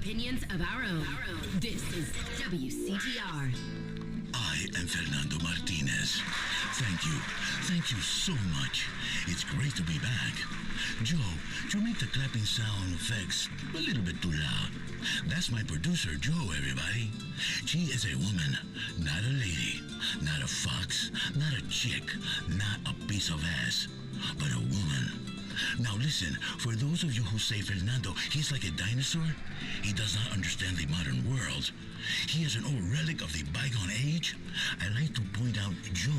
opinions of our own. This is WCTR. I am Fernando Martinez. Thank you. Thank you so much. It's great to be back. Joe, you make the clapping sound effects a little bit too loud. That's my producer, Joe, everybody. She is a woman, not a lady, not a fox, not a chick, not a piece of ass, but a woman. Now listen, for those of you who say Fernando, he's like a dinosaur, he does not understand the modern world. He is an old relic of the bygone age. I like to point out Joe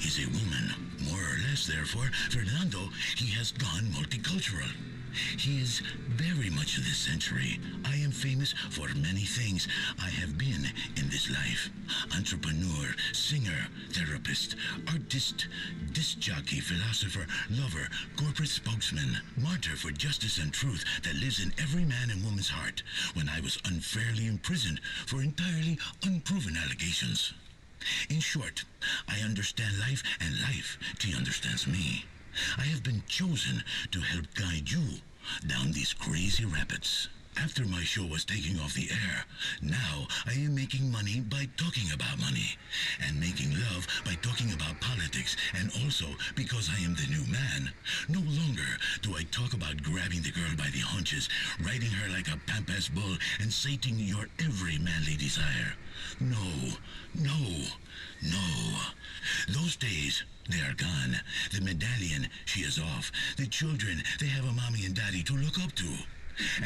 is a woman. More or less, therefore, Fernando, he has gone multicultural. He is very much of this century. I am famous for many things I have been in this life. Entrepreneur, singer, therapist, artist, disc jockey, philosopher, lover, corporate spokesman, martyr for justice and truth that lives in every man and woman's heart when I was unfairly imprisoned for entirely unproven allegations. In short, I understand life and life, she understands me. I have been chosen to help guide you down these crazy rapids. After my show was taking off the air, now I am making money by talking about money, and making love by talking about politics, and also because I am the new man. No longer do I talk about grabbing the girl by the haunches, riding her like a pampas bull, and sating your every manly desire. No, no, no. Those days, they are gone. The medallion, she is off. The children, they have a mommy and daddy to look up to.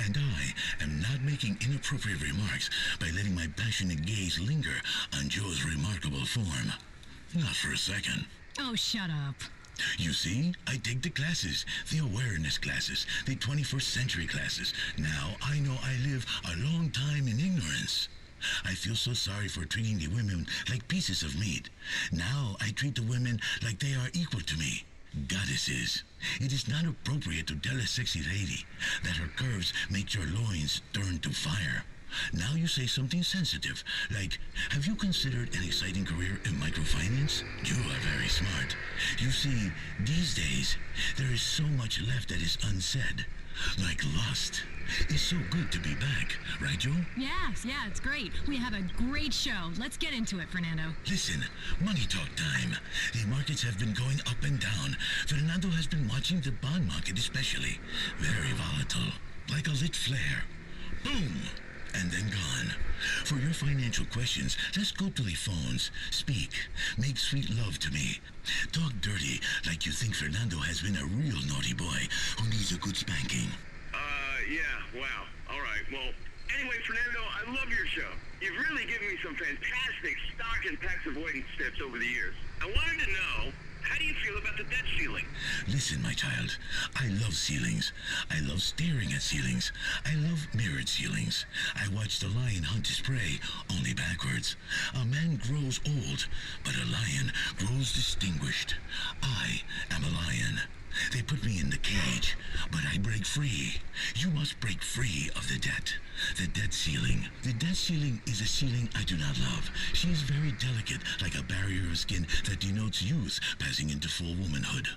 And I am not making inappropriate remarks by letting my passionate gaze linger on Joe's remarkable form. Not for a second. Oh, shut up. You see, I take the classes, the awareness classes, the 21st century classes. Now I know I live a long time in ignorance. I feel so sorry for treating the women like pieces of meat. Now I treat the women like they are equal to me. Goddesses. It is not appropriate to tell a sexy lady that her curves make your loins turn to fire. Now you say something sensitive, like, have you considered an exciting career in microfinance? You are very smart. You see, these days, there is so much left that is unsaid. Like lust. It's so good to be back, right, Joe? Yes, yeah, it's great. We have a great show. Let's get into it, Fernando. Listen, money talk time. The markets have been going up and down. Fernando has been watching the bond market especially. Very volatile. Like a lit flare. Boom! And then gone. For your financial questions, let's go to the phones. Speak. Make sweet love to me. Talk dirty like you think Fernando has been a real naughty boy who needs a good spanking. Yeah, wow. All right, well, anyway, Fernando, I love your show. You've really given me some fantastic stock and tax avoidance tips over the years. I wanted to know, how do you feel about the debt ceiling? Listen, my child, I love ceilings. I love staring at ceilings. I love mirrored ceilings. I watch the lion hunt his prey, only backwards. A man grows old, but a lion grows distinguished. I am a lion. They put me in the cage, but I break free. You must break free of the debt ceiling. The debt ceiling is a ceiling I do not love. She is very delicate, like a barrier of skin that denotes youth passing into full womanhood.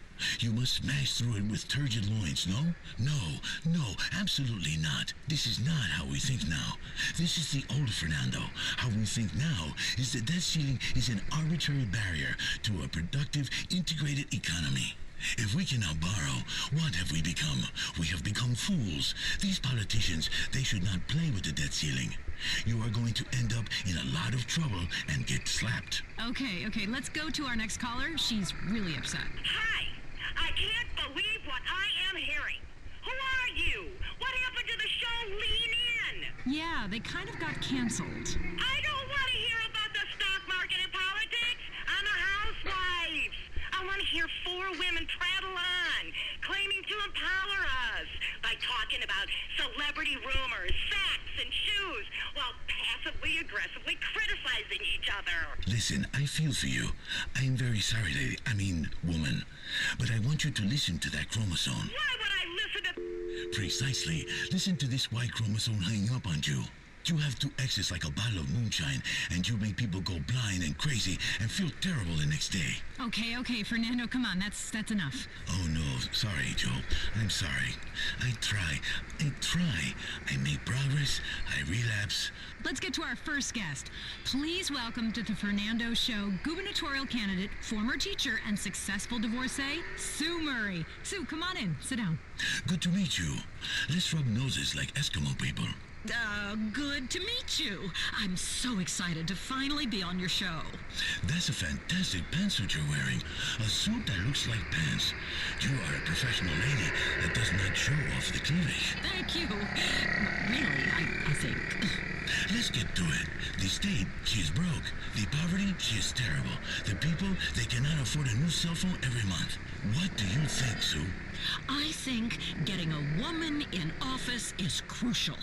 You must smash through it with turgid loins, no? No, absolutely not. This is not how we think now. This is the old Fernando. How we think now is that debt ceiling is an arbitrary barrier to a productive, integrated economy. If we cannot borrow, what have we become? We have become fools. These politicians, they should not play with the debt ceiling. You are going to end up in a lot of trouble and get slapped. Okay, let's go to our next caller. She's really upset. Hi! I can't believe what I am hearing. Who are you? What happened to the show Lean In? Yeah, they kind of got canceled. I don't want to hear about the stock market and politics. I'm a housewife. I want to hear four women prattle on, claiming to empower us by talking about celebrity rumors, sex, and shoes, while passively aggressively criticizing each other. Listen, I feel for you. I am very sorry, lady. I mean, woman. But I want you to listen to that chromosome. Why would I listen to... Precisely. Listen to this Y chromosome hanging up on you. You have 2Xs like a bottle of moonshine, and you make people go blind and crazy and feel terrible the next day. Okay, Fernando, come on, that's enough. Oh no, sorry, Joe. I'm sorry. I try. I make progress. I relapse. Let's get to our first guest. Please welcome to the Fernando Show gubernatorial candidate, former teacher, and successful divorcee, Sue Murray. Sue, come on in. Sit down. Good to meet you. Let's rub noses like Eskimo people. Good to meet you. I'm so excited to finally be on your show. That's a fantastic pantsuit you're wearing. A suit that looks like pants. You are a professional lady that does not show off the cleavage. Thank you. Really, I think. Let's get to it. The state, she is broke. The poverty, she is terrible. The people, they cannot afford a new cell phone every month. What do you think, Sue? I think getting a woman in office is crucial.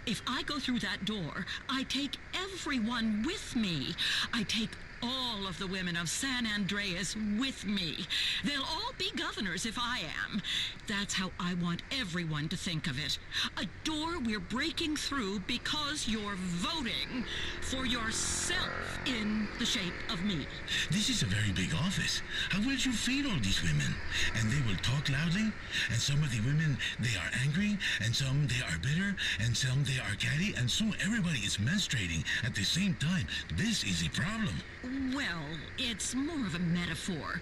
If I go through that door, I take everyone with me. I take all of the women of San Andreas with me. They'll all be governors if I am. That's how I want everyone to think of it. A door we're breaking through because you're voting for yourself in the shape of me. This is a very big office. How will you feed all these women? And they will talk loudly? And some of the women, they are angry, and some they are bitter, and some they are catty, and soon everybody is menstruating at the same time. This is a problem. Well, it's more of a metaphor.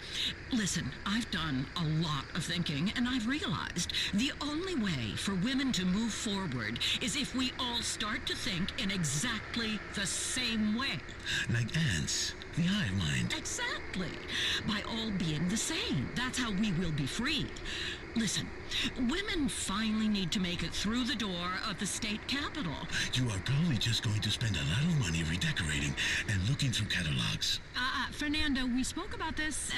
Listen, I've done a lot of thinking, and I've realized the only way for women to move forward is if we all start to think in exactly the same way. Like ants. The hive mind. Exactly. By all being the same. That's how we will be free. Listen, women finally need to make it through the door of the state capitol. You are probably just going to spend a lot of money redecorating and looking through catalogs. Fernando, we spoke about this.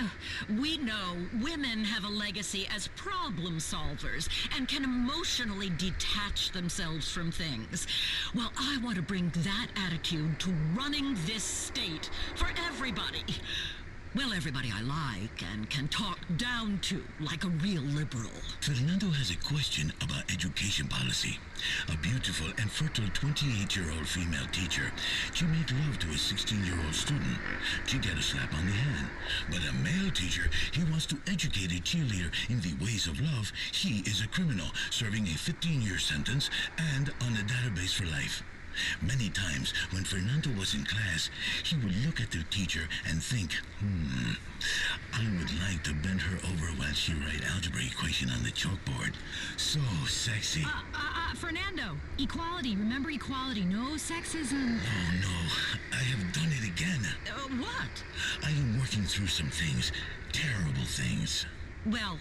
We know women have a legacy as problem solvers and can emotionally detach themselves from things. Well, I want to bring that attitude to running this state for everybody. Well, everybody I like and can talk down to like a real liberal. Fernando has a question about education policy. A beautiful and fertile 28-year-old female teacher. She made love to a 16-year-old student. She got a slap on the hand. But a male teacher, he wants to educate a cheerleader in the ways of love. He is a criminal, serving a 15-year sentence and on a database for life. Many times, when Fernando was in class, he would look at the teacher and think, I would like to bend her over while she write algebra equation on the chalkboard. So sexy. Fernando, equality. Remember equality. No sexism. Oh, no. I have done it again. What? I am working through some things. Terrible things. Well,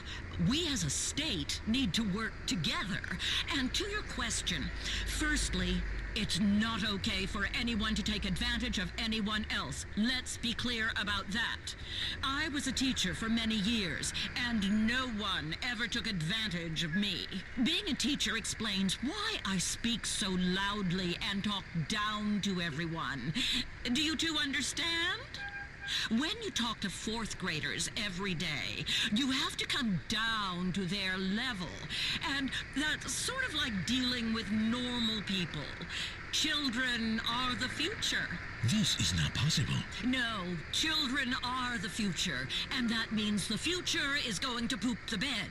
we as a state need to work together. And to your question, firstly, it's not okay for anyone to take advantage of anyone else. Let's be clear about that. I was a teacher for many years, and no one ever took advantage of me. Being a teacher explains why I speak so loudly and talk down to everyone. Do you two understand? When you talk to fourth graders every day, you have to come down to their level. And that's sort of like dealing with normal people. Children are the future. This is not possible. No, children are the future, and that means the future is going to poop the bed.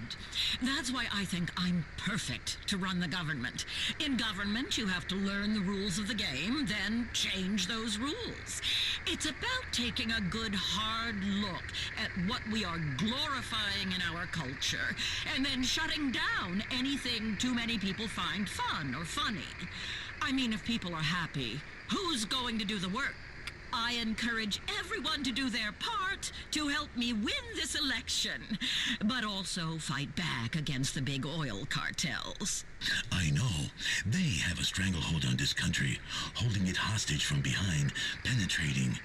That's why I think I'm perfect to run the government. In government, you have to learn the rules of the game, then change those rules. It's about taking a good, hard look at what we are glorifying in our culture, and then shutting down anything too many people find fun or funny. I mean, if people are happy, who's going to do the work? I encourage everyone to do their part to help me win this election, but also fight back against the big oil cartels. I know. They have a stranglehold on this country, holding it hostage from behind, penetrating.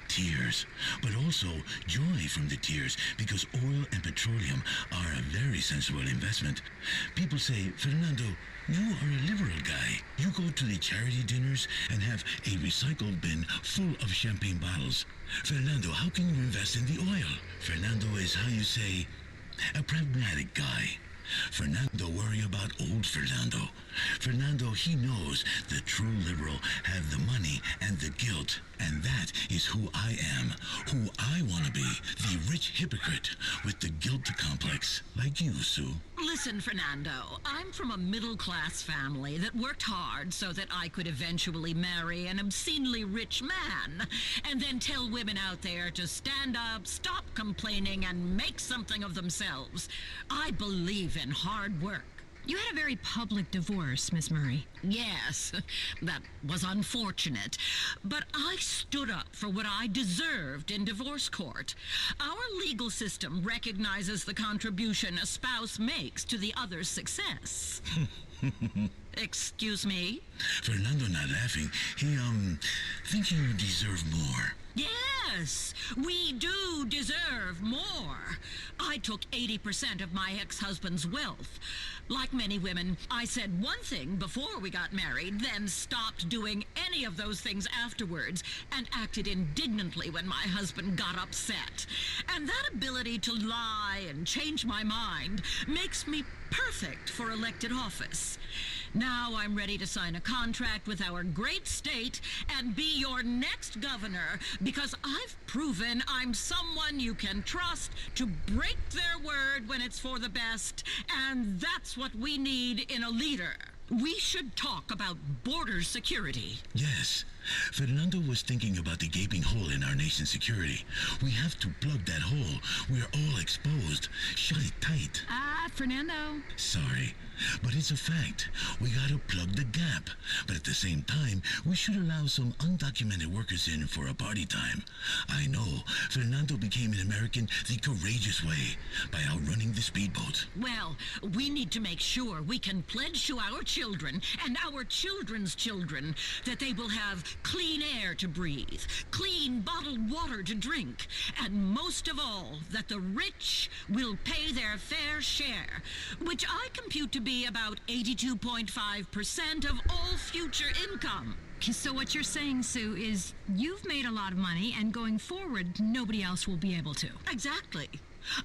Tears, but also joy from the tears, because oil and petroleum are a very sensible investment. People say, Fernando, you are a liberal guy. You go to the charity dinners and have a recycled bin full of champagne bottles. Fernando, how can you invest in the oil? Fernando is, how you say, a pragmatic guy. Fernando worry about old Fernando. Fernando, he knows the true liberal have the money and the guilt, and that is who I am, who I want to be, the rich hypocrite with the guilt complex, like you, Sue. Listen, Fernando, I'm from a middle-class family that worked hard so that I could eventually marry an obscenely rich man, and then tell women out there to stand up, stop complaining, and make something of themselves. I believe in hard work. You had a very public divorce, Miss Murray. Yes, that was unfortunate. But I stood up for what I deserved in divorce court. Our legal system recognizes the contribution a spouse makes to the other's success. Excuse me? Fernando not laughing. He, think you deserve more. Yes, we do deserve more. I took 80% of my ex-husband's wealth. Like many women, I said one thing before we got married, then stopped doing any of those things afterwards, and acted indignantly when my husband got upset. And that ability to lie and change my mind makes me perfect for elected office. Now I'm ready to sign a contract with our great state and be your next governor, because I've proven I'm someone you can trust to break their word when it's for the best, and that's what we need in a leader. We should talk about border security. Yes. Fernando was thinking about the gaping hole in our nation's security. We have to plug that hole. We're all exposed. Shut it tight. Fernando. Sorry, but it's a fact. We gotta plug the gap. But at the same time, we should allow some undocumented workers in for a party time. I know, Fernando became an American the courageous way, by outrunning the speedboat. Well, we need to make sure we can pledge to our children and our children's children that they will have clean air to breathe, clean bottled water to drink, and most of all, that the rich will pay their fair share, which I compute to be about 82.5% of all future income. So what you're saying, Sue, is you've made a lot of money, and going forward, nobody else will be able to. Exactly.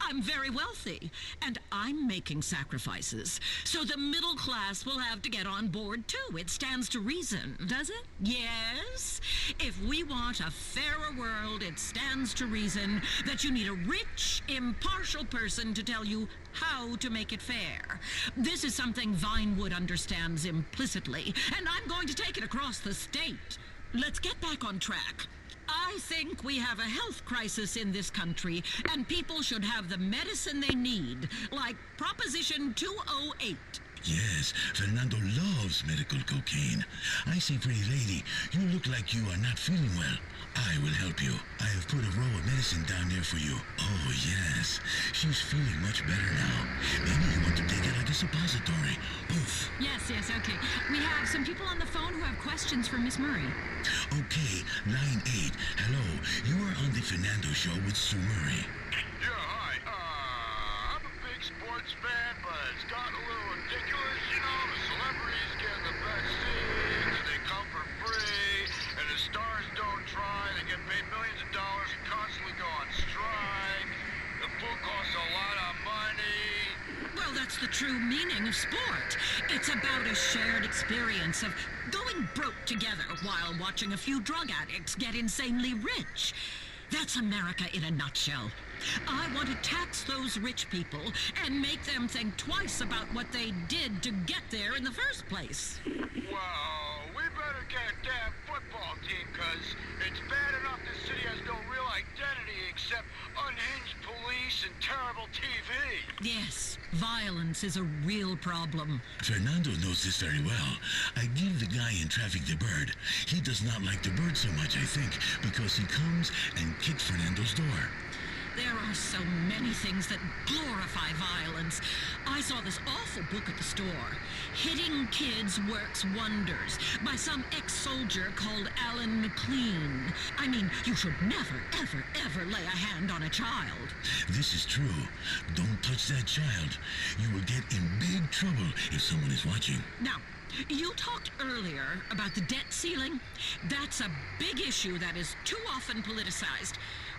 I'm very wealthy, and I'm making sacrifices. So the middle class will have to get on board, too. It stands to reason. Does it? Yes. If we want a fairer world, it stands to reason that you need a rich, impartial person to tell you how to make it fair. This is something Vinewood understands implicitly, and I'm going to take it across the state. Let's get back on track. I think we have a health crisis in this country, and people should have the medicine they need, like Proposition 208. Yes, Fernando loves medical cocaine. I say, pretty lady, you look like you are not feeling well. I will help you. I have put a roll of medicine down there for you. Oh, yes. She's feeling much better now. Maybe you want to take it like a suppository. Poof. Yes, okay. We have some people on the phone who have questions for Miss Murray. Okay, line 8. Hello, you are on the Fernando Show with Sue Murray. Yeah, hi. I'm a big sports fan, but it's gotten a little ridiculous, you know? The celebrities get the best seats, they come for free, and the stars don't try. They get paid millions of dollars and constantly go on strike. The food costs a lot of money. Well, that's the true meaning of sport. It's about a shared experience of going broke together while watching a few drug addicts get insanely rich. That's America in a nutshell. I want to tax those rich people and make them think twice about what they did to get there in the first place. Well, we better get a damn football team, because it's bad enough this city has no real identity except unhinged police and terrible TV. Yes, violence is a real problem. Fernando knows this very well. I give the guy in traffic the bird. He does not like the bird so much, I think, because he comes and kicks Fernando's door. There are so many things that glorify violence. I saw this awful book at the store, Hitting Kids Works Wonders, by some ex-soldier called Alan McLean. I mean, you should never, ever, ever lay a hand on a child. This is true. Don't touch that child. You will get in big trouble if someone is watching. Now, you talked earlier about the debt ceiling. That's a big issue that is too often politicized.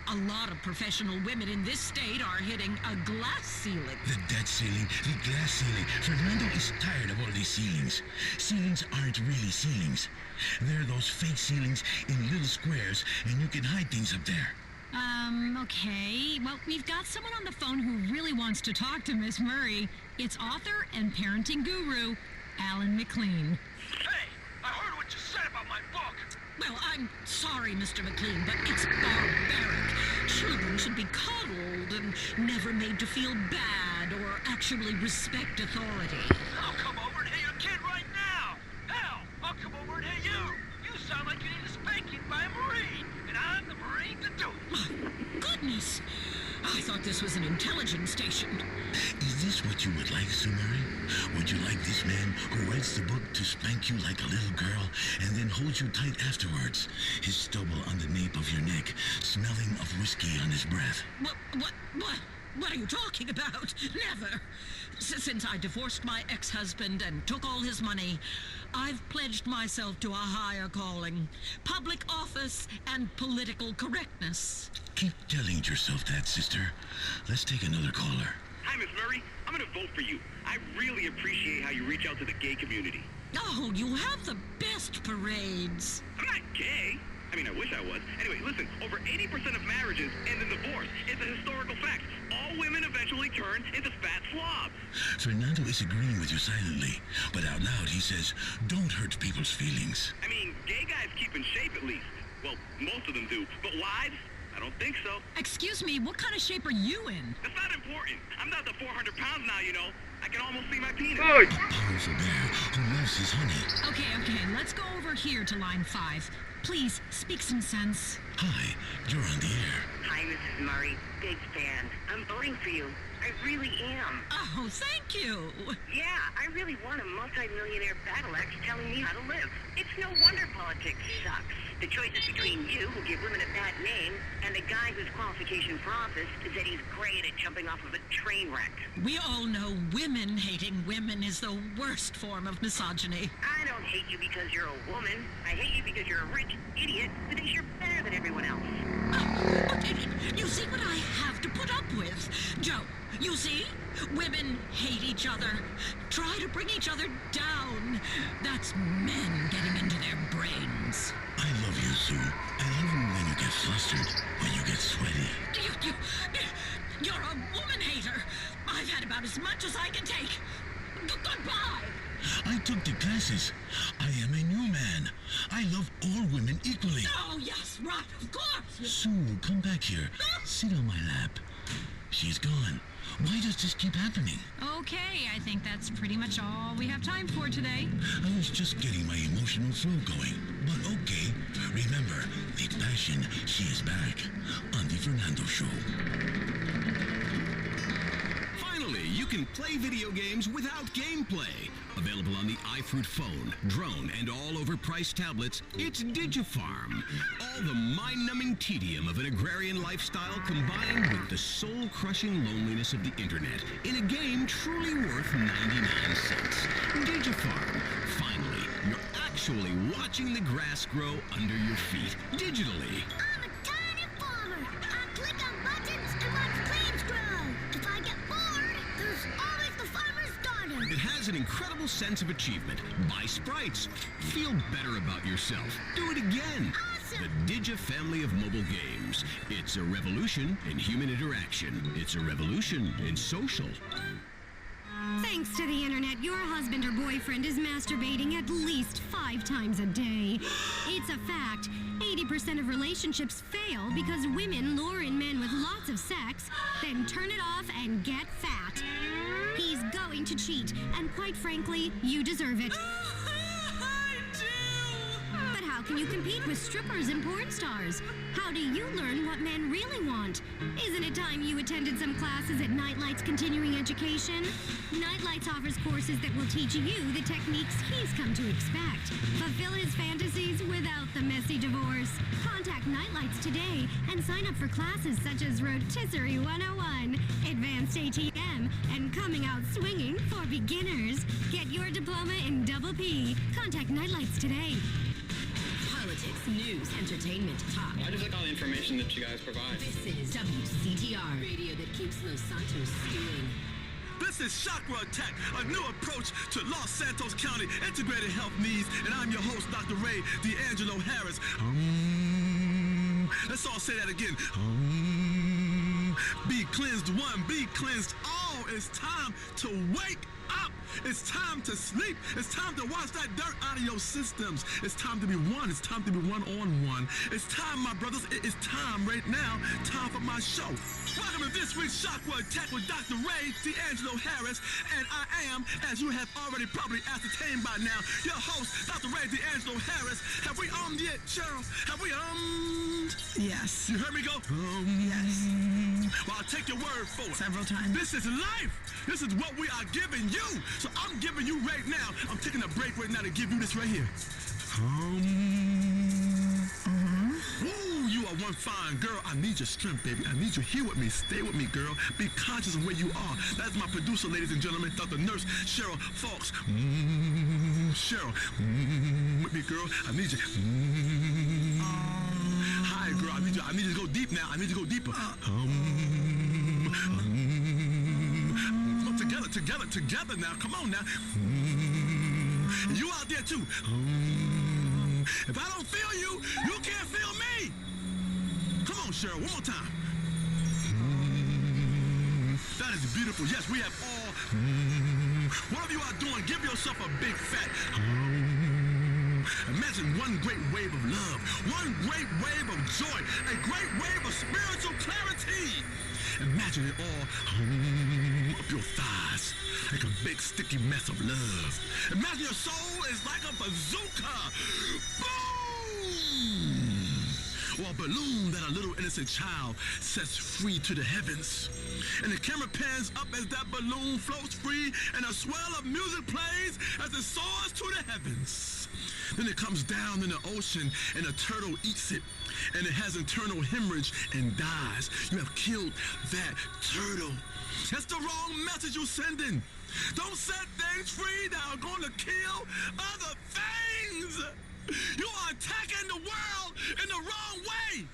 A lot of professional women in this state are hitting a glass ceiling. The debt ceiling, the glass ceiling. Fernando is tired of all the high ceilings. Ceilings aren't really ceilings. They're those fake ceilings in little squares, and you can hide things up there. Okay. Well, we've got someone on the phone who really wants to talk to Miss Murray. It's author and parenting guru, Alan McLean. Hey, I heard what you said about my book. Well, I'm sorry, Mr. McLean, but it's barbaric. Children should be coddled and never made to feel bad or actually respect authority. I'll come over and hit your kid right now. Hell, I'll come over and hit you. You sound like you need a spanking by a Marine, and I'm the Marine to do it. My goodness! I thought this was an intelligence station. Is this what you would like, Sue Murray? Would you like this man who writes the book to spank you like a little girl and then hold you tight afterwards, his stubble on the nape of your neck, smelling of whiskey on his breath? What are you talking about? Never. Since I divorced my ex-husband and took all his money, I've pledged myself to a higher calling, public office and political correctness. Keep telling yourself that, sister. Let's take another caller. Hi, Miss Murray. I'm gonna vote for you. I really appreciate how you reach out to the gay community. Oh, you have the best parades. I'm not gay. I mean, I wish I was. Anyway, listen, over 80% of marriages end in divorce. It's a historical fact. All women eventually turn into fat slobs. Fernando is agreeing with you silently, but out loud he says, don't hurt people's feelings. I mean, gay guys keep in shape at least. Well, most of them do. But wives? I don't think so. Excuse me, what kind of shape are you in? That's not important. I'm not the 400 pounds now, you know. I can almost see my penis. A powerful bear who loves his honey. Okay, let's go over here to line 5. Please, speak some sense. Hi, you're on the air. Hi, Mrs. Murray. Big fan. I'm voting for you. I really am. Oh, thank you. Yeah, I really want a multi-millionaire battle axe telling me how to live. It's no wonder politics sucks. The choice is between you, who give women a bad name, and the guy whose qualification for office is that he's great at jumping off of a train wreck. We all know women hating women is the worst form of misogyny. I don't hate you because you're a woman. I hate you because you're a rich idiot who thinks you're better than everyone else. You see what I have to put up with? Joe, you see? Women hate each other, try to bring each other down. That's men getting into their brains. I love you, Sue. I love you when you get flustered, when you get sweaty. You're a woman hater. I've had about as much as I can take. Goodbye. I took the classes. I am a new man. I love all women equally. Oh, yes, right, of course. Sue, come back here. Sit on my lap. She's gone. Why does this keep happening? Okay, I think that's pretty much all we have time for today. I was just getting my emotional flow going. But okay, remember, with passion, she is back on The Fernando Show. Finally, you can play video games without gameplay. Available on the iFruit phone, drone, and all overpriced tablets, it's Digifarm. All the mind-numbing tedium of an agrarian lifestyle combined with the soul-crushing loneliness of the internet in a game truly worth 99 cents. Digifarm. Finally, you're actually watching the grass grow under your feet, digitally. I'm a tiny farmer. I click on buttons and watch plants grow. If I get bored, there's always the farmer's daughter. It has an incredible sense of achievement. Buy sprites. Feel better about yourself. Do it again. Awesome. The Digi family of mobile games. It's a revolution in human interaction. It's a revolution in social. Thanks to the internet, your husband or boyfriend is masturbating at least 5 times a day. It's a fact. 80% of relationships fail because women lure in men with lots of sex, then turn it off and get fat. He's going to cheat, and quite frankly, you deserve it. But how can you compete with strippers and porn stars? How do you learn what men really want? Isn't it time you attended some classes at Nightlight's Continuing Education? Nightlights offers courses that will teach you the techniques he's come to expect. Fulfill his fantasies without the messy divorce. Contact Nightlights today and sign up for classes such as Rotisserie 101, Advanced ATM, and Coming Out Swinging for beginners. Get your diploma in Double P. Contact Nightlights today. Politics, news, entertainment, talk. I just like all the information that you guys provide. This is WCTR, radio that keeps Los Santos stewing. This is Chakra Attack, a new approach to Los Santos County integrated health needs, and I'm your host, Dr. Ray D'Angelo Harris. Let's all say that again. Be cleansed one, be cleansed all. It's time to wake up. It's time to sleep. It's time to wash that dirt out of your systems. It's time to be one. It's time to be one-on-one. It's time, my brothers. It is time right now. Time for my show. Welcome to this week's Chakra Attack with Dr. Ray D'Angelo Harris. And I am, as you have already probably ascertained by now, your host, Dr. Ray D'Angelo Harris. Have we yet, Cheryl? Have we Yes. You heard me go? Yes. Well, I'll take your word for it. Several times. This is life. This is what we are giving you. So I'm giving you right now. I'm taking a break right now to give you this right here. Ooh, you are one fine girl. I need your strength, baby. I need you here with me. Stay with me, girl. Be conscious of where you are. That's my producer, ladies and gentlemen, Dr. Nurse Cheryl Fox. Cheryl, with me, girl. I need you. Hi, girl. I need you to go deep now. I need you to go deeper. Together now. Come on now. You out there too. If I don't feel you, you can't feel me. Come on, Cheryl, one more time. That is beautiful. Yes, we have all. Whatever you are doing, give yourself a big fat. Imagine one great wave of love, one great wave of joy, a great wave of spiritual clarity. Imagine it all up your thighs, like a big sticky mess of love. Imagine your soul is like a bazooka. Boom! Or a balloon that a little innocent child sets free to the heavens. And the camera pans up as that balloon floats free, and a swell of music plays as it soars to the heavens. Then it comes down in the ocean, and a turtle eats it, and it has internal hemorrhage and dies. You have killed that turtle. That's the wrong message you're sending. Don't set things free that are going to kill other things. You are attacking the world in the wrong way.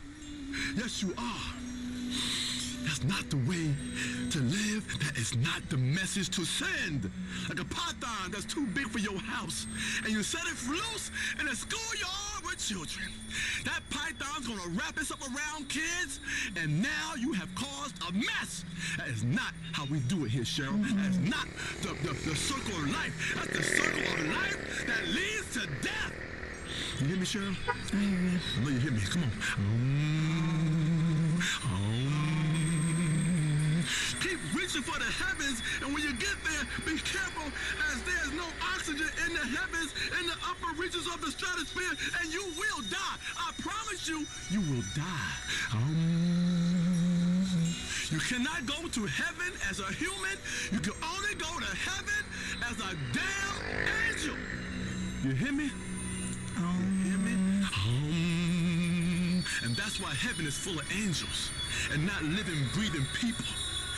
Yes, you are. That's not the way to live. That is not the message to send. Like a python that's too big for your house, and you set it loose in a schoolyard with children. That python's gonna wrap itself around kids, and now you have caused a mess. That is not how we do it here, Cheryl. That is not the circle of life. That's the circle of life that leads to death. You hear me, Cheryl? I hear you. I know you hear me. Come on. Keep reaching for the heavens, and when you get there, be careful, as there's no oxygen in the heavens, in the upper reaches of the stratosphere, and you will die. I promise you, you will die. You cannot go to heaven as a human. You can only go to heaven as a damn angel. You hear me? You hear me? And that's why heaven is full of angels and not living, breathing people.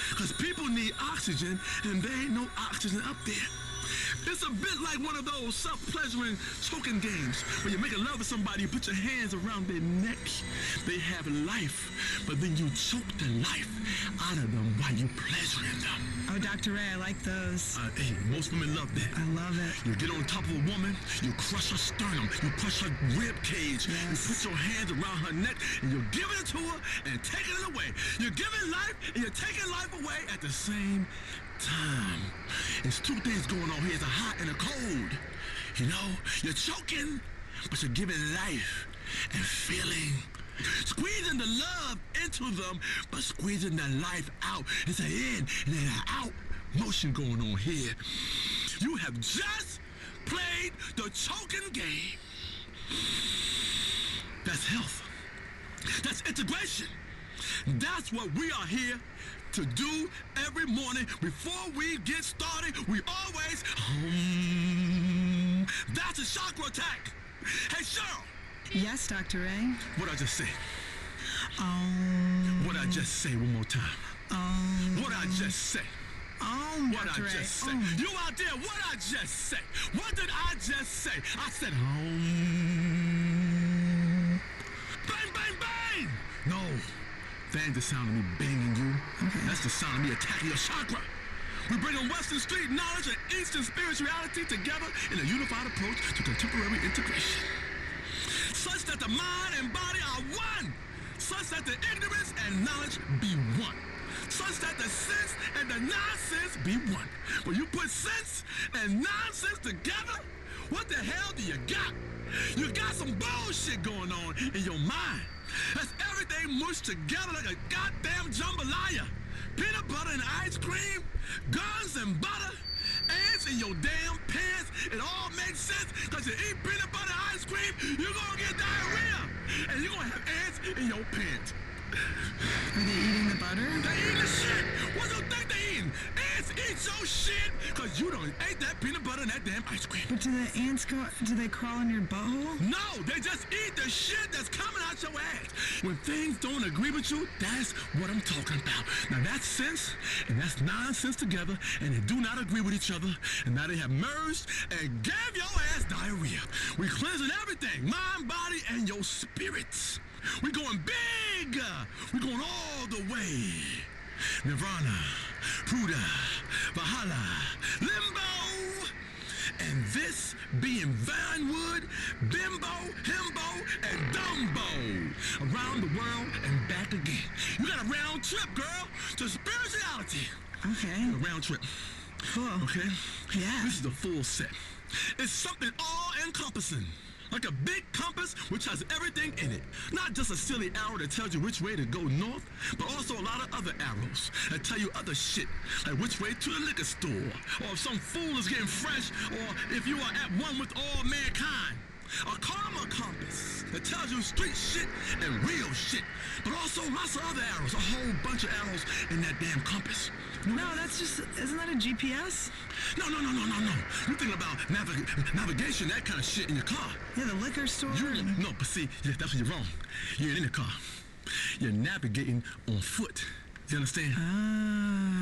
Because people need oxygen, and there ain't no oxygen up there. It's a bit like one of those self-pleasuring choking games where you're making love to somebody, you put your hands around their neck. They have life, but then you choke the life out of them while you're pleasuring them. Oh, Dr. Ray, I like those. Hey, most women love that. I love it. You get on top of a woman, you crush her sternum, you crush her rib cage, you put your hands around her neck, and you're giving it to her and taking it away. You're giving life and you're taking life away at the same time. It's two things going on here. It's a hot and a cold. You know, you're choking, but you're giving life and feeling. Squeezing the love into them, but squeezing the life out. It's an in and an out motion going on here. You have just played the choking game. That's health. That's integration. That's what we are here to do every morning before we get started. We always that's a chakra attack. Hey, Cheryl. Yes, Dr. Ray. What'd I just say? What'd I just say one more time? What'd I just say? What'd I just say? You out there, what'd I just say? What did I just say? I said bang, bang, bang! No, that ain't the sound of me banging you. Okay. That's the sound of me attacking your chakra. We bring Western street knowledge and Eastern spirituality together in a unified approach to contemporary integration, such that the mind and body are one, such that the ignorance and knowledge be one, such that the sense and the nonsense be one. When you put sense and nonsense together, what the hell do you got? You got some bullshit going on in your mind. That's everything mushed together like a goddamn jambalaya. Peanut butter and ice cream, guns and butter, ants in your damn pants. It all makes sense, because you eat peanut butter and ice cream, you're gonna get diarrhea. And you're gonna have ants in your pants. Are they eating the butter? They eating the shit. What do you think they eating? Ants eat your shit because you don't ate that peanut butter and that damn ice cream. But do the ants do they crawl in your butthole? No, they just eat the shit that's coming out your ass. When things don't agree with you, that's what I'm talking about. Now that's sense and that's nonsense together, and they do not agree with each other, and now they have merged and gave your ass diarrhea. We cleansing everything, mind, body, and your spirits. We're going big. We're going all the way. Nirvana, Pruda, Valhalla, Limbo. And this being Vinewood, Bimbo, Himbo, and Dumbo. Around the world and back again. You got a round trip, girl, to spirituality. Okay. A round trip. Cool. Okay? Yeah. This is the full set. It's something all-encompassing. Like a big compass which has everything in it. Not just a silly arrow that tells you which way to go north, but also a lot of other arrows that tell you other shit, like which way to the liquor store, or if some fool is getting fresh, or if you are at one with all mankind. A karma compass that tells you street shit and real shit, but also lots of other arrows, a whole bunch of arrows in that damn compass. No, that's just, isn't that a GPS? No. You're thinking about navigation, that kind of shit in your car. Yeah, the liquor store. No, but see, yeah, that's where you're wrong. You ain't in the car. You're navigating on foot. You understand?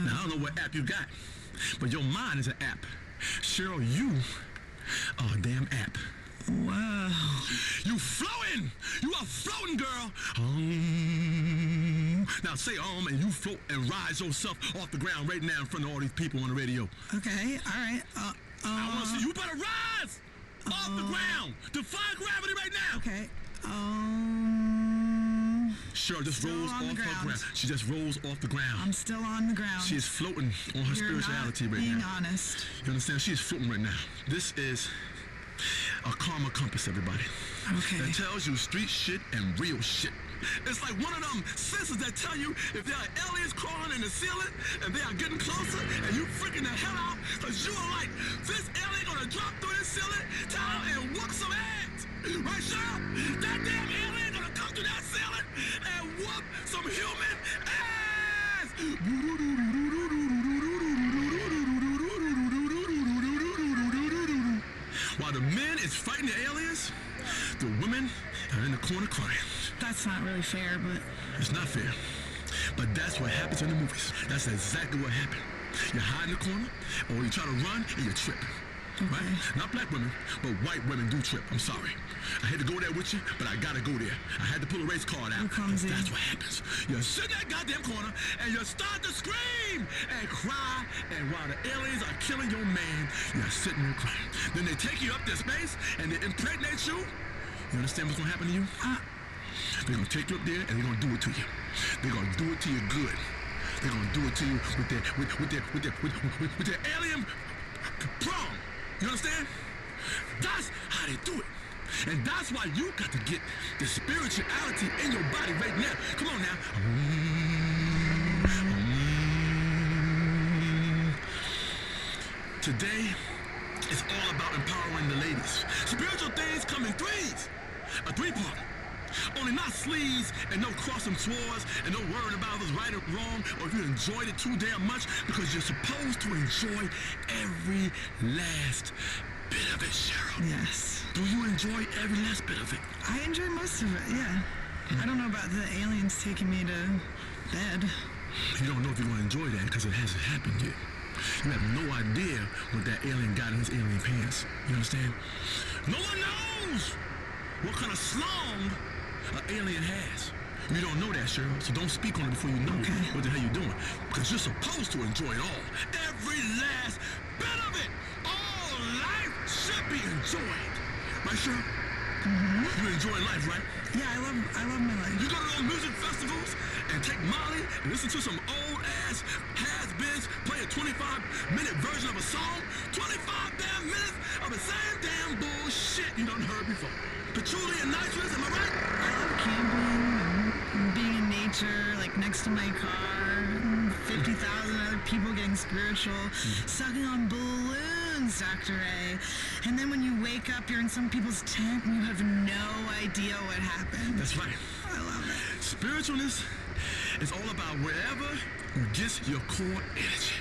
Now, I don't know what app you got, but your mind is an app. Cheryl, you are a damn app. Wow. You floating! You are floating, girl! Now say and you float and rise yourself off the ground right now in front of all these people on the radio. Okay, all right. I want to see you better rise off the ground. Defy gravity right now. Okay. Cheryl just rolls off her ground. She just rolls off the ground. I'm still on the ground. She is floating on her spirituality right now. You're not being honest. You understand? She is floating right now. This is a karma compass, everybody. Okay. That tells you street shit and real shit. It's like one of them sensors that tell you if there are aliens crawling in the ceiling and they are getting closer, and you freaking the hell out because you are like, this alien gonna drop through this ceiling down and whoop some ass. Right, Cheryl? That damn alien gonna come through that ceiling and whoop some human ass. While the men is fighting the aliens, the women are in the corner crying. That's not really fair, but... It's not fair. But that's what happens in the movies. That's exactly what happened. You hide in the corner, or you try to run, and you trip. Okay. Right? Not black women, but white women do trip. I'm sorry. I hate to go there with you, but I gotta go there. I had to pull a race card out. That's what happens. You sit in that goddamn corner, and you start to scream and cry, and while the aliens are killing your man, you're sitting there crying. Then they take you up to space, and they impregnate you. You understand what's gonna happen to you? They're gonna take you up there, and they're gonna do it to you. They're gonna do it to you good. They're gonna do it to you with their alien prom. You understand? That's how they do it. And that's why you got to get the spirituality in your body right now. Come on now. Today, it's all about empowering the ladies. Spiritual things come in threes. A three-part. Only not sleaze and no crossing swords and no worrying about what's right or wrong or if you enjoyed it too damn much, because you're supposed to enjoy every last bit of it, Cheryl. Yes. Do you enjoy every last bit of it? I enjoy most of it, yeah. I don't know about the aliens taking me to bed. You don't know if you're going to enjoy that because it hasn't happened yet. You have no idea what that alien got in his alien pants. You understand? No one knows what kind of slong an alien has. You don't know that, Cheryl, so don't speak on it before you know what the hell you're doing. Because you're supposed to enjoy it all. Every last bit of it. All life should be enjoyed. Right, Cheryl? Mm-hmm. You enjoy life, right? Yeah, I love my life. You go to those music festivals and take Molly and listen to some old-ass has-beens play a 25-minute version of a song? 25 damn minutes of the same damn bullshit you done heard before. Patchouli and nitrous, am I right? I love camping and being in nature, like next to my car, 50,000 other people getting spiritual, sucking on balloons, Dr. A. And then when you wake up, you're in some people's tent and you have no idea what happened. That's right. I love it. Spiritualness is all about wherever you get your core energy.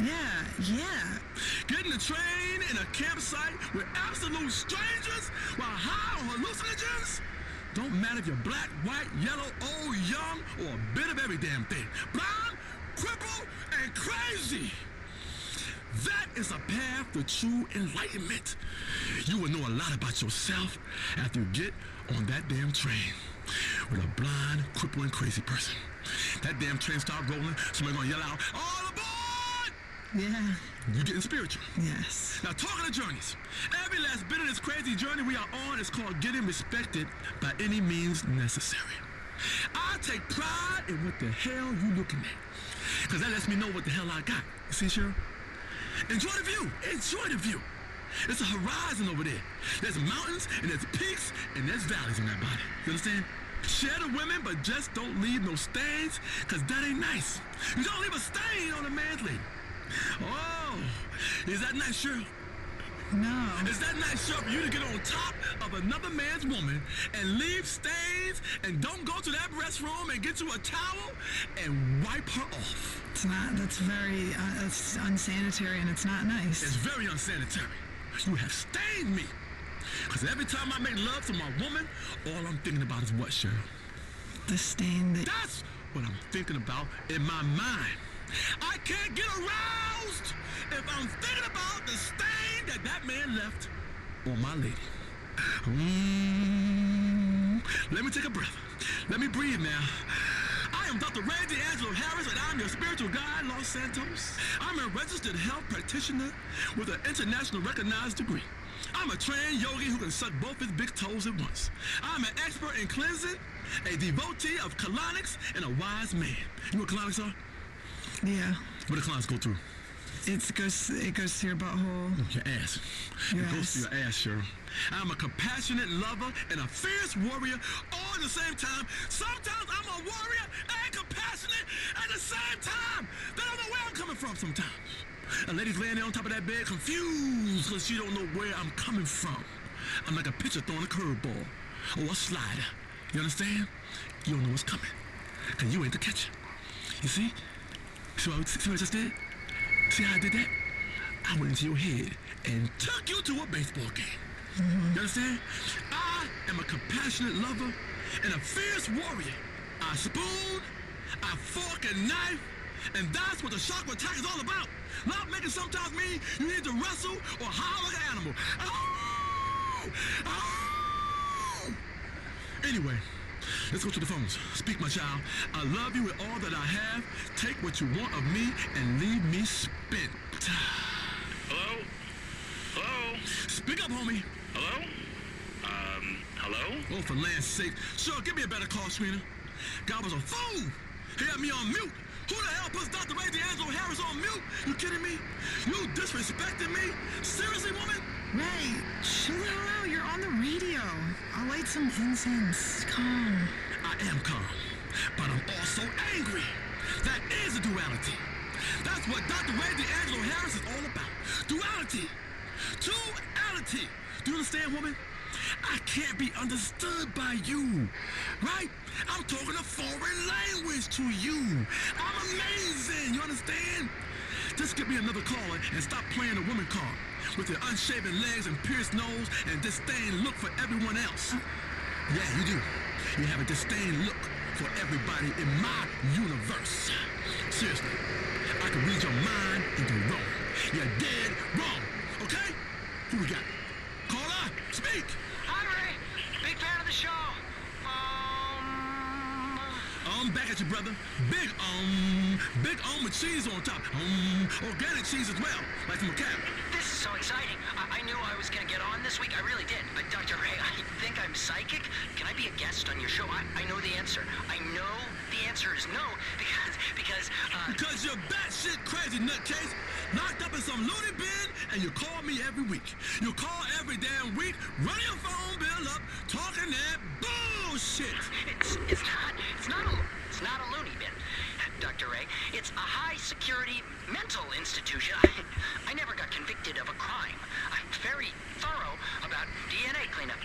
Yeah. Getting a train in a campsite with absolute strangers while high on hallucinogens? Don't matter if you're black, white, yellow, old, young, or a bit of every damn thing. Blind, crippled, and crazy. That is a path to true enlightenment. You will know a lot about yourself after you get on that damn train with a blind, crippled, and crazy person. That damn train start rolling, somebody gonna yell out, "All aboard!" Yeah. You getting spiritual. Yes. Now, talking of journeys, every last bit of this crazy journey we are on is called getting respected by any means necessary. I take pride in what the hell you looking at, because that lets me know what the hell I got. You see, Cheryl? Enjoy the view. Enjoy the view. There's a horizon over there. There's mountains, and there's peaks, and there's valleys on that body. You understand? Share the women, but just don't leave no stains, because that ain't nice. You don't leave a stain on a man's lady. Oh, is that nice, Cheryl? No. Is that nice, Cheryl, for you to get on top of another man's woman and leave stains and don't go to that restroom and get you a towel and wipe her off? It's not, that's very, it's unsanitary and it's not nice. It's very unsanitary. You have stained me. Because every time I make love to my woman, all I'm thinking about is what, Cheryl? The stain that... That's what I'm thinking about in my mind. I can't get aroused if I'm thinking about the stain that man left on my lady. Let me take a breath. Let me breathe now. I am Dr. Ray D'Angelo Harris, and I'm your spiritual guide, Los Santos. I'm a registered health practitioner with an international recognized degree. I'm a trained yogi who can suck both his big toes at once. I'm an expert in cleansing, a devotee of colonics, and a wise man. You know what colonics are? Yeah. What do colonics go through? It goes to your butthole. Your ass. It goes to your ass, Cheryl. I'm a compassionate lover and a fierce warrior all at the same time. Sometimes I'm a warrior and compassionate at the same time. They don't know where I'm coming from sometimes. A lady's laying there on top of that bed confused because she don't know where I'm coming from. I'm like a pitcher throwing a curveball or a slider. You understand? You don't know what's coming because you ain't the catcher. You see? See what I just did? See how I did that? I went into your head and took you to a baseball game. You understand? I am a compassionate lover and a fierce warrior. I spoon, I fork and knife, and that's what the chakra attack is all about. Love making sometimes mean you need to wrestle or howl like an animal. Oh! Oh! Anyway, let's go to the phones. Speak, my child. I love you with all that I have. Take what you want of me and leave me spent. Hello? Hello? Speak up, homie. Hello? Hello? Oh, for land's sake. Sure, give me a better call, Serena. God was a fool. He had me on mute. Who the hell puts Dr. Ray D'Angelo Harris on mute? You kidding me? You disrespecting me? Seriously, woman? Ray, chill out. You're on the radio. I'll light some incense. Calm. I am calm, but I'm also angry. That is a duality. That's what Dr. Ray D'Angelo Harris is all about. Duality. Duality. Do you understand, woman? I can't be understood by you, right? I'm talking a foreign language to you. I'm amazing, you understand? Just give me another caller and stop playing the woman card with your unshaven legs and pierced nose and disdain look for everyone else. Yeah, you do. You have a disdain look for everybody in my universe. Seriously, I can read your mind and go wrong. You're dead wrong, okay? Who we got? Caller, speak. Hi, Ray. Big fan of the show. I'm back at you, brother. Big with cheese on top. Organic cheese as well, like from a cow. This is so exciting. I knew I was going to get on this week. I really did. Dr. Ray, I think I'm psychic. Can I be a guest on your show? I know the answer. I know the answer is no because you're batshit crazy nutcase, locked up in some loony bin, and you call me every week. You call every damn week, run your phone bill up, talking that bullshit. It's not a loony bin, Dr. Ray. It's a high-security mental institution. I never got convicted of a crime. I'm very thorough about DNA cleanup.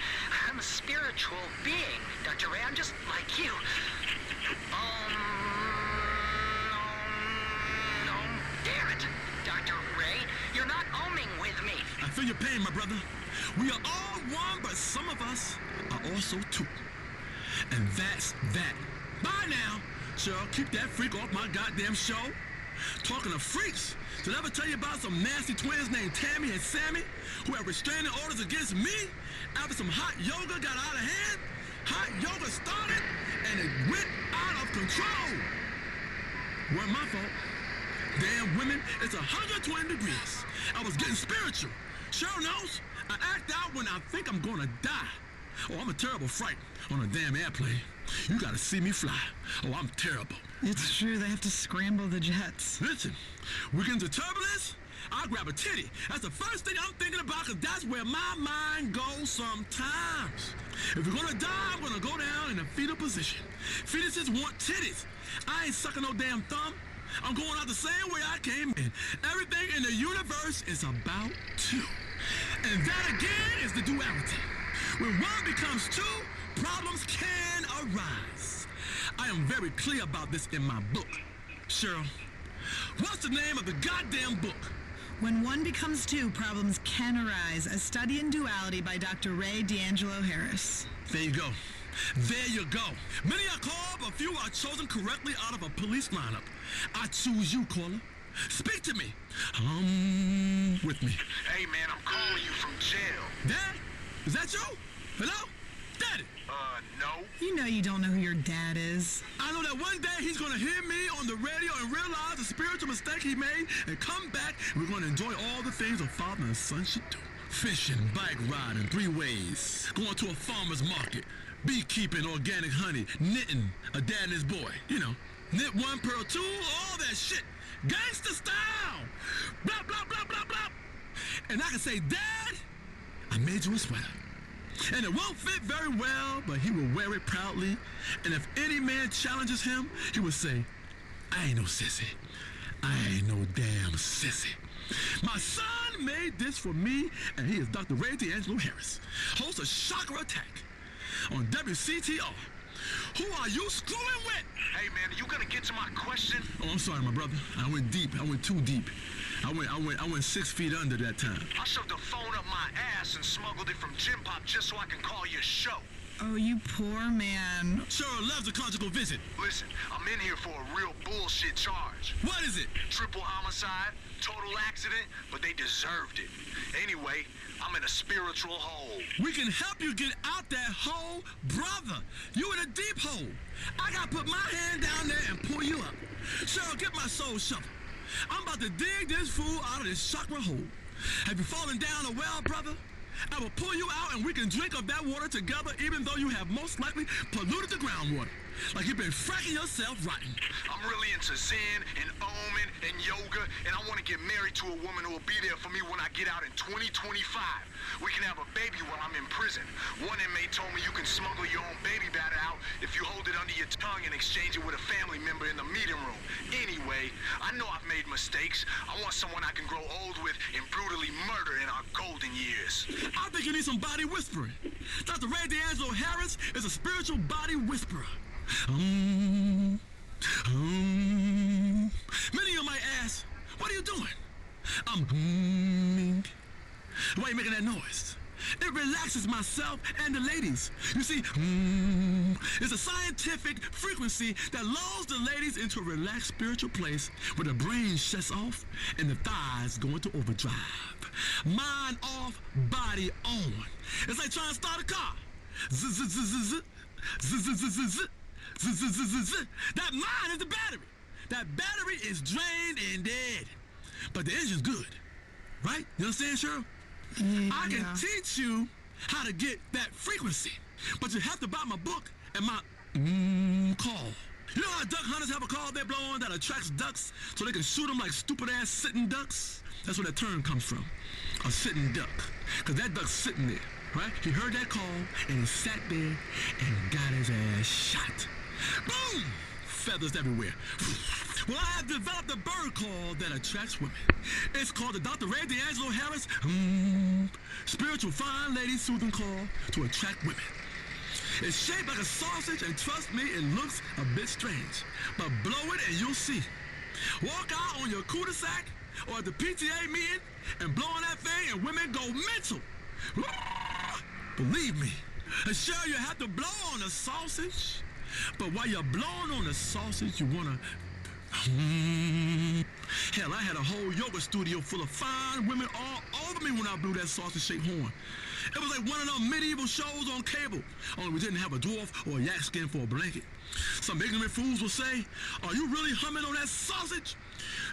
I'm a spiritual being, Dr. Ray. I'm just like you. Damn it, Dr. Ray. You're not oming with me. I feel your pain, my brother. We are all one, but some of us are also two. And that's that. Bye now. Cheryl, keep that freak off my goddamn show. Talking of freaks, did I ever tell you about some nasty twins named Tammy and Sammy who have restraining orders against me after some hot yoga got out of hand? Hot yoga started and it went out of control. Wasn't my fault. Damn women, it's 120 degrees. I was getting spiritual. Cheryl knows I act out when I think I'm gonna die. Oh, I'm a terrible fright on a damn airplane. You gotta see me fly. Oh, I'm terrible. It's true, they have to scramble the jets. Listen, we get into turbulence, I'll grab a titty. That's the first thing I'm thinking about, because that's where my mind goes sometimes. If we're gonna die, I'm gonna go down in a fetal position. Fetuses want titties. I ain't sucking no damn thumb. I'm going out the same way I came in. Everything in the universe is about two. And that again is the duality. When one becomes two, problems can arise. I am very clear about this in my book. Cheryl, what's the name of the goddamn book? When One Becomes Two, Problems Can Arise, a study in duality by Dr. Ray D'Angelo Harris. There you go. There you go. Many are called, but few are chosen correctly out of a police lineup. I choose you, caller. Speak to me. With me. Hey, man, I'm calling you from jail. Dad? Is that you? Hello? Daddy? No. You know you don't know who your dad is. I know that one day he's gonna hear me on the radio and realize the spiritual mistake he made and come back, and we're gonna enjoy all the things a father and son should do. Fishing, bike riding, 3 ways, going to a farmer's market, beekeeping, organic honey, knitting, a dad and his boy. You know, knit 1, pearl 2, all that shit. Gangster style! Blah, blah, blah, blah, blah. And I can say, Dad, I made you a sweater. And it won't fit very well, but he will wear it proudly. And if any man challenges him, he will say, I ain't no sissy. I ain't no damn sissy. My son made this for me, and he is Dr. Ray D'Angelo Harris, host of Chakra Attack on WCTR. Who are you screwing with? Hey, man, are you gonna get to my question? Oh, I'm sorry, my brother. I went deep. I went too deep. I went 6 feet under that time. I shoved the phone up my ass and smuggled it from Gym Pop just so I can call your show. Oh, you poor man. Cheryl loves a conjugal visit. Listen, I'm in here for a real bullshit charge. What is it? Triple homicide, total accident, but they deserved it. Anyway, I'm in a spiritual hole. We can help you get out that hole, brother. You in a deep hole. I gotta put my hand down there and pull you up. Cheryl, get my soul shovel. I'm about to dig this fool out of this chakra hole. Have you fallen down a well, brother? I will pull you out and we can drink of that water together, even though you have most likely polluted the groundwater. Like you've been fracking yourself rotten. I'm really into Zen and Omen and yoga, and I want to get married to a woman who will be there for me when I get out in 2025. We can have a baby while I'm in prison. One inmate told me you can smuggle your own baby batter out if you hold it under your tongue and exchange it with a family member in the meeting room. Anyway, I know I've made mistakes. I want someone I can grow old with and brutally murder in our golden years. I think you need some body whispering. Dr. Ray D'Angelo Harris is a spiritual body whisperer. Many of you might ask, what are you doing? I'm humming. Why are you making that noise? It relaxes myself and the ladies. You see, it's a scientific frequency that lulls the ladies into a relaxed spiritual place where the brain shuts off and the thighs go into overdrive. Mind off, body on. It's like trying to start a car. That mine is the battery. That battery is drained and dead. But the engine's good. Right? You understand, Cheryl? Yeah. I can teach you how to get that frequency. But you have to buy my book and my call. You know how duck hunters have a call they blow on that attracts ducks so they can shoot them like stupid-ass sitting ducks? That's where that term comes from, a sitting duck. Because that duck's sitting there, right? He heard that call, and he sat there and got his ass shot. Boom! Feathers everywhere. Well, I have developed a bird call that attracts women. It's called the Dr. Ray D'Angelo Harris Spiritual Fine Lady Soothing Call to attract women. It's shaped like a sausage, and trust me, it looks a bit strange. But blow it and you'll see. Walk out on your cul-de-sac or at the PTA meeting and blow on that thing and women go mental. Believe me. And sure, you have to blow on the sausage, but while you're blowing on the sausage, you wanna... Hell, I had a whole yoga studio full of fine women all over me when I blew that sausage-shaped horn. It was like one of those medieval shows on cable, only we didn't have a dwarf or a yak skin for a blanket. Some ignorant fools will say, are you really humming on that sausage?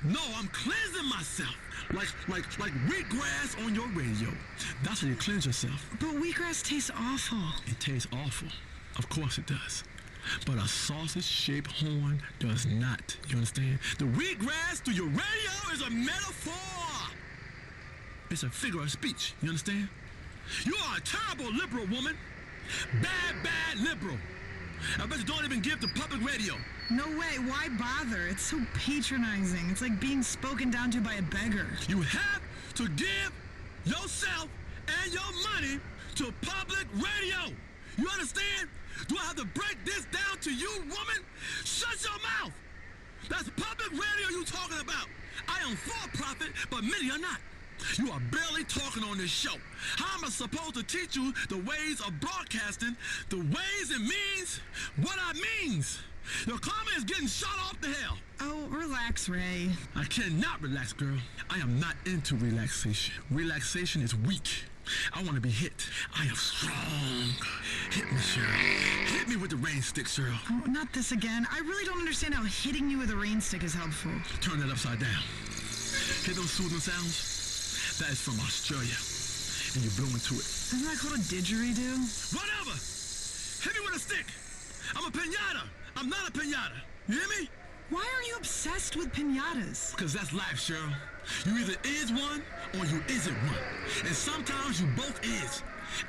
No, I'm cleansing myself. Like wheatgrass on your radio. That's how you cleanse yourself. But wheatgrass tastes awful. It tastes awful. Of course it does. But a sausage-shaped horn does not. You understand? The wheatgrass through your radio is a metaphor. It's a figure of speech. You understand? You are a terrible liberal woman. Bad liberal. I bet you don't even give to public radio. No way. Why bother? It's so patronizing. It's like being spoken down to by a beggar. You have to give yourself and your money to public radio. You understand? Do I have to break this down to you, woman? Shut your mouth. That's public radio you talking about. I am for profit, but many are not. You are barely talking on this show. How am I supposed to teach you the ways of broadcasting, the ways and means, what I means? Your comment is getting shot off the hell. Oh, relax, Ray. I cannot relax, girl. I am not into relaxation. Relaxation is weak. I want to be hit. I am strong. Hit me, Cheryl. Hit me with the rain stick, Cheryl. Oh, not this again. I really don't understand how hitting you with a rain stick is helpful. Turn that upside down. Hear those soothing sounds? That is from Australia. And you blow into it. Isn't that called a didgeridoo? Whatever! Hit me with a stick! I'm a piñata! I'm not a piñata! You hear me? Why are you obsessed with piñatas? Because that's life, Cheryl. You either is one or you isn't one. And sometimes you both is.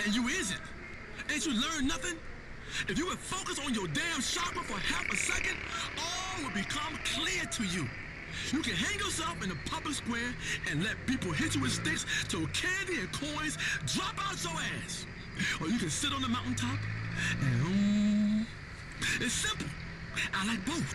And you isn't. Ain't you learned nothing? If you would focus on your damn chakra for half a second, all would become clear to you. You can hang yourself in the public square and let people hit you with sticks till candy and coins drop out your ass. Or you can sit on the mountaintop and it's simple. I like both.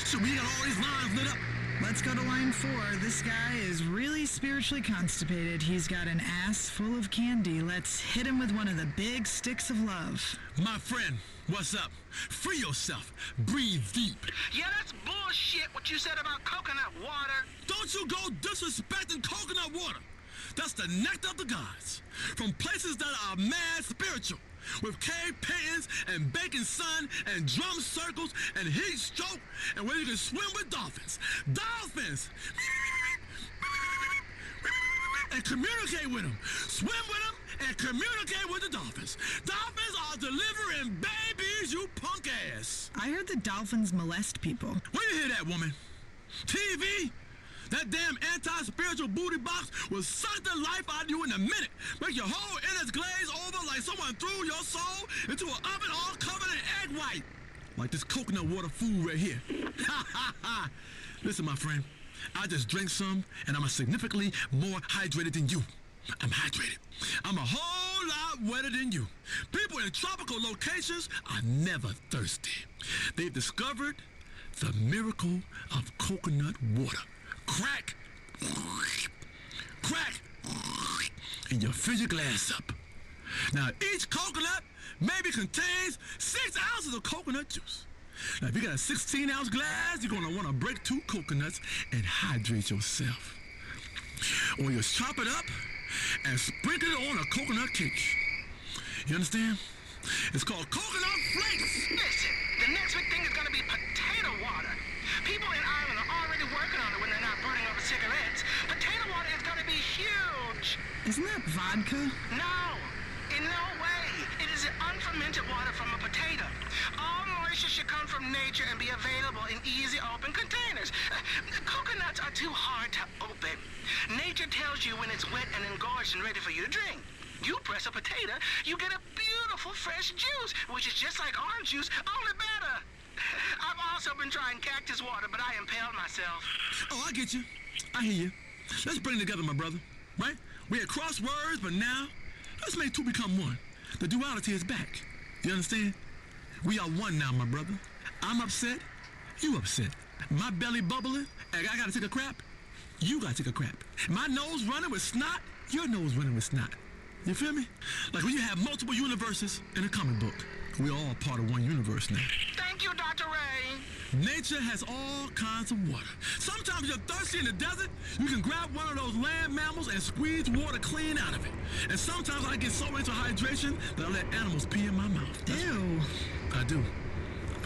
So we got all these lines lit up. Let's go to line 4. This guy is really spiritually constipated. He's got an ass full of candy. Let's hit him with one of the big sticks of love. My friend, what's up? Free yourself. Breathe deep. Yeah, that's bullshit what you said about coconut water. Don't you go disrespecting coconut water. That's the nectar of the gods. From places that are mad spiritual. With cave paintings and baking sun and drum circles and heat stroke and where you can swim with dolphins. Dolphins! And communicate with them. Swim with them and communicate with the dolphins. Dolphins are delivering babies, you punk ass. I heard the dolphins molest people. Where you hear that, woman? TV? That damn anti-spiritual booty box will suck the life out of you in a minute. Make your whole innards glaze over like someone threw your soul into an oven all covered in egg white. Like this coconut water food right here. Ha ha ha. Listen, my friend, I just drank some and I'm significantly more hydrated than you. I'm hydrated. I'm a whole lot wetter than you. People in tropical locations are never thirsty. They've discovered the miracle of coconut water. Crack, crack, and you fill your glass up. Now, each coconut maybe contains 6 ounces of coconut juice. Now, if you got a 16-ounce glass, you're gonna wanna break 2 coconuts and hydrate yourself. Or you chop it up and sprinkle it on a coconut cake. You understand? It's called coconut flakes. Listen, The next big thing is going to be potato water. People in Ireland are already working on it when they're not brooding over cigarettes. Potato water is going to be huge. Isn't that vodka? No, in no way. It is unfermented water from a potato. All moisture should come from nature and be available in easy open containers. Coconuts are too hard to open. Nature tells you when it's wet and engorged and ready for you to drink. You press a potato, you get a beautiful fresh juice, which is just like orange juice, only better. I've also been trying cactus water, but I impaled myself. Oh, I get you. I hear you. Let's bring it together, my brother. Right? We had crosswords, but now, let's make two become one. The duality is back. You understand? We are one now, my brother. I'm upset, you upset. My belly bubbling, and I gotta take a crap, you gotta take a crap. My nose running with snot, your nose running with snot. You feel me? Like when you have multiple universes in a comic book. We're all part of one universe now. Thank you, Dr. Ray. Nature has all kinds of water. Sometimes you're thirsty in the desert, you can grab one of those land mammals and squeeze water clean out of it. And sometimes I get so into hydration that I let animals pee in my mouth. Ew. I do.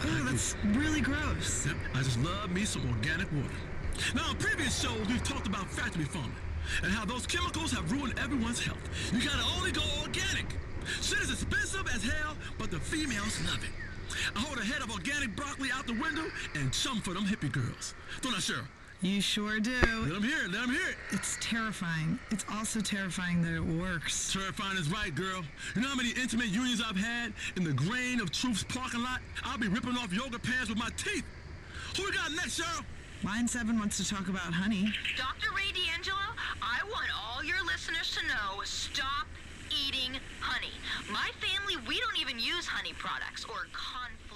Oh, that's really gross. Yep, I just love me some organic water. Now, in previous shows, we've talked about factory farming and how those chemicals have ruined everyone's health. You gotta only go organic. Shit is expensive as hell, but the females love it. I hold a head of organic broccoli out the window and chum for them hippie girls. Don't I, Cheryl? You sure do. Let them hear it, let them hear it. It's terrifying. It's also terrifying that it works. Terrifying is right, girl. You know how many intimate unions I've had in the Grain of Truth's parking lot? I'll be ripping off yoga pants with my teeth. Who we got next, Cheryl? Line 7 wants to talk about honey. Dr. Ray D'Angelo, I want all your listeners to know, stop eating honey. My family, we don't even use honey products or confit